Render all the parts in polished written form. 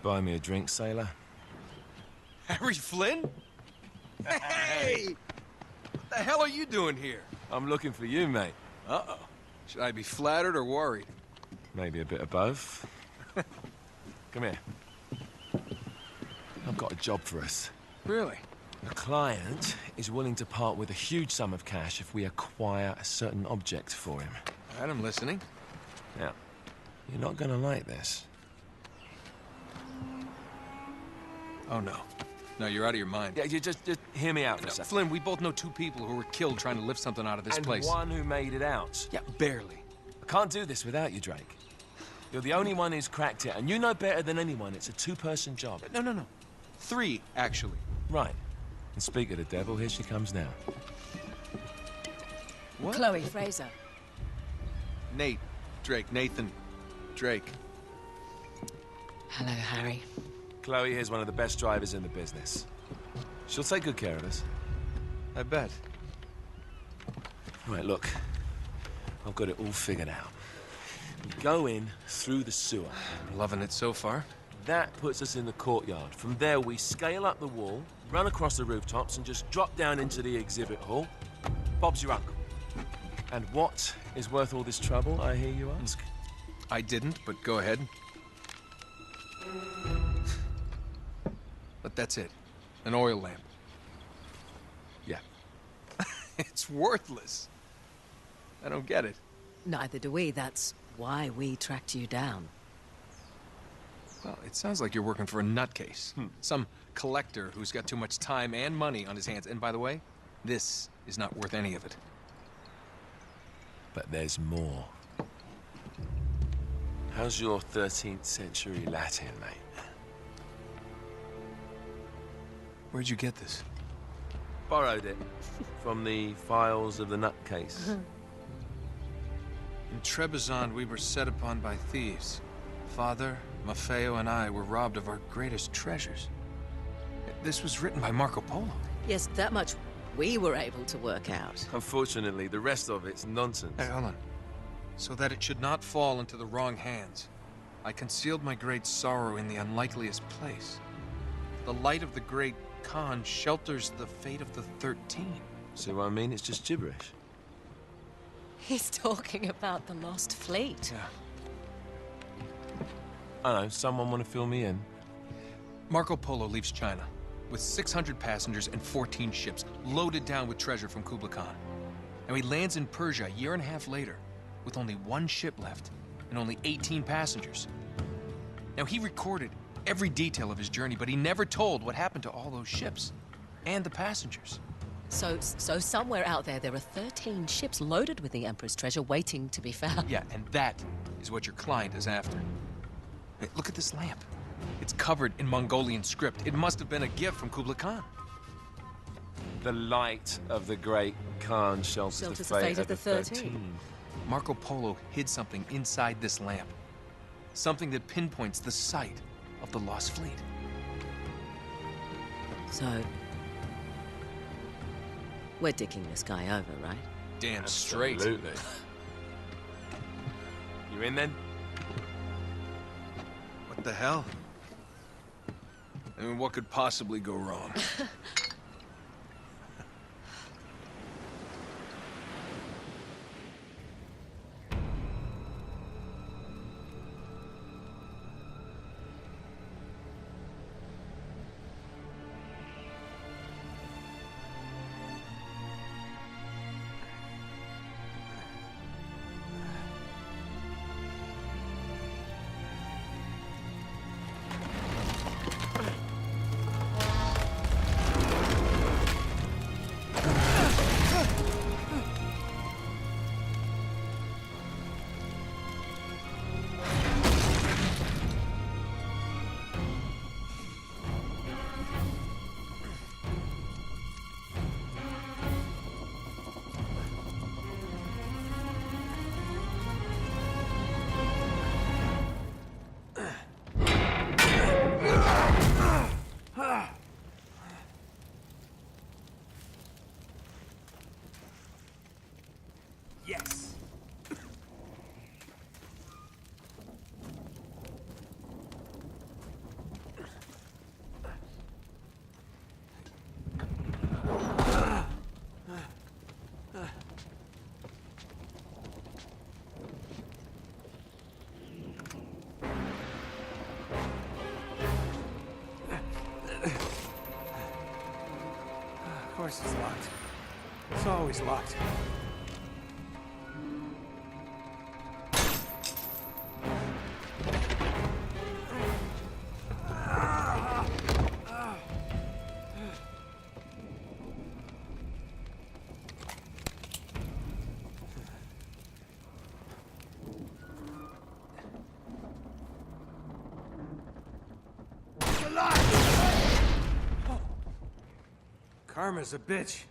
Buy me a drink, sailor. Harry Flynn? Hey! What the hell are you doing here? I'm looking for you, mate. Uh-oh. Should I be flattered or worried? Maybe a bit of both. Come here. I've got a job for us. Really? A client is willing to part with a huge sum of cash if we acquire a certain object for him. All right, I'm listening. Now, you're not gonna like this. Oh, no. No, you're out of your mind. Yeah, you just hear me out for a second. Flynn, we both know 2 people who were killed trying to lift something out of this And place. one who made it out. Yeah, barely. I can't do this without you, Drake. You're the only one who's cracked it, and you know better than anyone it's a 2-person job. No. 3, actually. Right. And speak of the devil, here she comes now. What? Chloe Fraser. Nate. Drake. Nathan. Drake. Hello, Harry. Chloe here's one of the best drivers in the business. She'll take good care of us. I bet. Right, look. I've got it all figured out. We go in through the sewer. I'm loving it so far. That puts us in the courtyard. From there, we scale up the wall, run across the rooftops, and just drop down into the exhibit hall. Bob's your uncle. And what is worth all this trouble, I hear you ask? I didn't, but go ahead. But that's it. An oil lamp. Yeah. It's worthless. I don't get it. Neither do we. That's why we tracked you down. Well, it sounds like you're working for a nutcase. Some collector who's got too much time and money on his hands. And by the way, this is not worth any of it. But there's more. How's your 13th century Latin, mate? Where'd you get this? Borrowed it from the files of the nutcase. In Trebizond, we were set upon by thieves. Father, Maffeo, and I were robbed of our greatest treasures. This was written by Marco Polo. Yes, that much we were able to work out. Unfortunately, the rest of it's nonsense. Hey, hold on. So that it should not fall into the wrong hands, I concealed my great sorrow in the unlikeliest place. The light of the great Khan shelters the fate of the 13. See what I mean? It's just gibberish. He's talking about the lost fleet. Yeah. I know, someone want to fill me in? Marco Polo leaves China with 600 passengers and 14 ships loaded down with treasure from Kublai Khan. And he lands in Persia a year and a half later with only 1 ship left and only 18 passengers. Now, he recorded every detail of his journey, but he never told what happened to all those ships and the passengers. So somewhere out there are 13 ships loaded with the Emperor's treasure waiting to be found. Yeah, and that is what your client is after. Hey, look at this lamp. It's covered in Mongolian script. It must have been a gift from Kublai Khan. The light of the great Khan shelters the fate of the 13. Marco Polo hid something inside this lamp. Something that pinpoints the site of the lost fleet. So, we're dicking this guy over, right? Damn straight. Absolutely. You in then? What the hell? I mean, what could possibly go wrong? course it's locked. It's always locked. Karma's a bitch.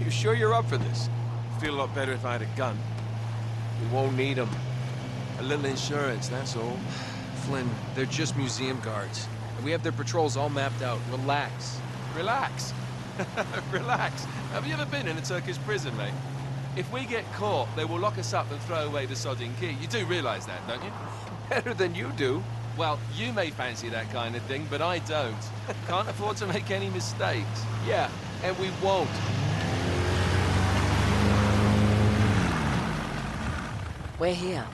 You sure you're up for this? Feel a lot better if I had a gun. We won't need them. A little insurance, that's all. Flynn, they're just museum guards. And we have their patrols all mapped out. Relax. Relax. Relax. Have you ever been in a Turkish prison, mate? If we get caught, they will lock us up and throw away the sodding key. You do realize that, don't you? Better than you do. Well, you may fancy that kind of thing, but I don't. Can't afford to make any mistakes. Yeah, and we won't. We're here.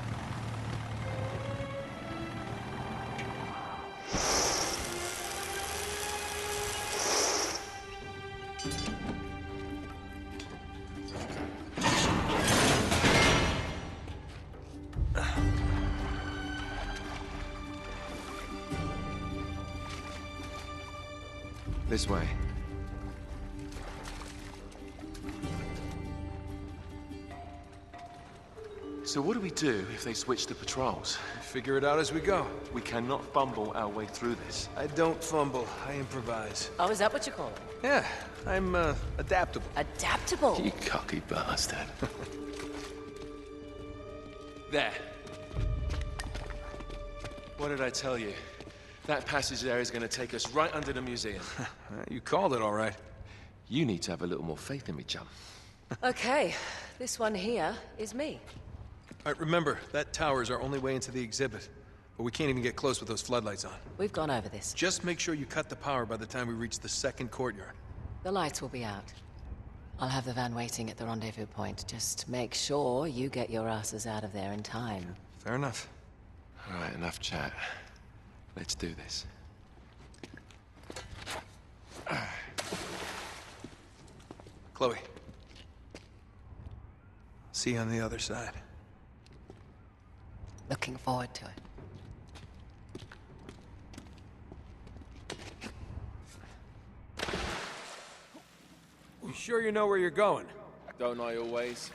This way. So what do we do if they switch the patrols? Figure it out as we go. We cannot fumble our way through this. I don't fumble, I improvise. Oh, is that what you call it? Yeah, I'm, adaptable. Adaptable. You cocky bastard. There. What did I tell you? That passage there is going to take us right under the museum. You called it all right. You need to have a little more faith in me, chum. Okay, this one here is me. All right, remember, that tower is our only way into the exhibit. But we can't even get close with those floodlights on. We've gone over this. Just make sure you cut the power by the time we reach the second courtyard. The lights will be out. I'll have the van waiting at the rendezvous point. Just make sure you get your asses out of there in time. Fair enough. All right, enough chat. Let's do this. Chloe. See you on the other side. Looking forward to it. You sure you know where you're going? Don't I always?